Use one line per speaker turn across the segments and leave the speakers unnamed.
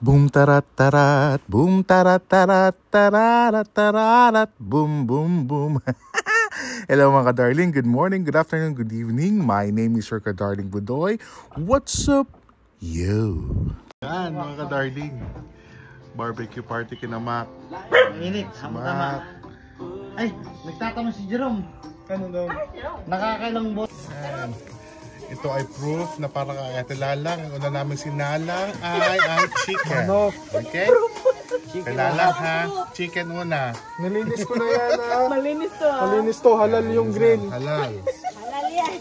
Boom tarat tarat, boom tarat tarat, tararat tararat, boom boom boom. Hello mga kadarling, good morning, good afternoon, good evening. My name is your kadarling Budoy. What's up, yo? Yan mga kadarling, barbecue party kina Mac.
Mainit, sama-sama. Ay, nagtatanong si Jerome.
Ano daw?
Nakakailang boss.
Ito ay proof na para kay Ate Lalang. Ang una namin sinalang ay ang chicken. Okay? Kay Lalang ha, chicken una.
Nalinis ko na yan ha.
Malinis to ah.
Malinis to, halal yung green.
Halal.
Halal yan.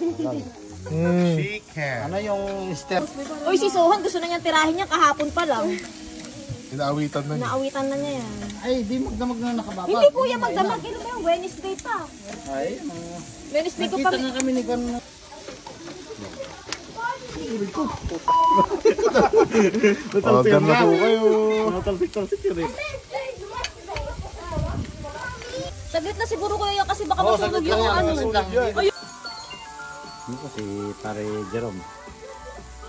Chicken.
Ano yung step?
Uy, si Sohan gusto na niyang tirahin niya kahapon pa lang.
Inaawitan na niya.
Naawitan na niya yan.
Ay, di magdamag na nakababa.
Hindi kuya magdamag. Kailan ba yung Wednesday pa?
Ay,
Wednesday ko pa.
nakita nga kami ni Juan.
Order na po kayo.
Natalsik-talsik yun eh.
Saglit na siguro kuya kasi baka masunog yung ano.
Dito si Pare Jerome.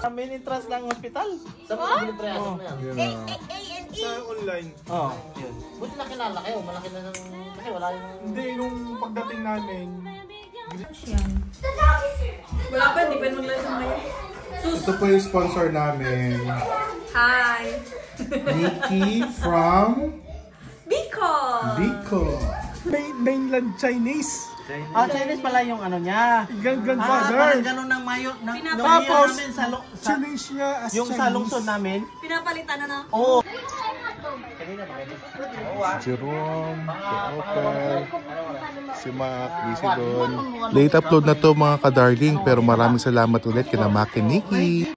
Main entrance ng hospital. Sa main entrance na yan.
Sa online.
Oo. Yun. Buti nakilala kayo. Malaki na ng... Kasi wala yung...
Hindi, nung pagdating namin.
Wala pa, hindi pa mag-live ngayon.
Ito po yung sponsor namin.
Hi!
Nikki from
Bicol!
Mainland Chinese.
Ah, Chinese pala yung ano niya.
Grandfather.
Parang ganun ng mayo.
Tapos,
namin sa
challenge niya as
yung
Chinese.
sa lungsod namin.
Pinapalitan na na.
Oo.
si Jerome, si Oper, si Mac, busy doon. Late upload na to mga kadarling, pero maraming salamat ulit kina Mac and Nikki.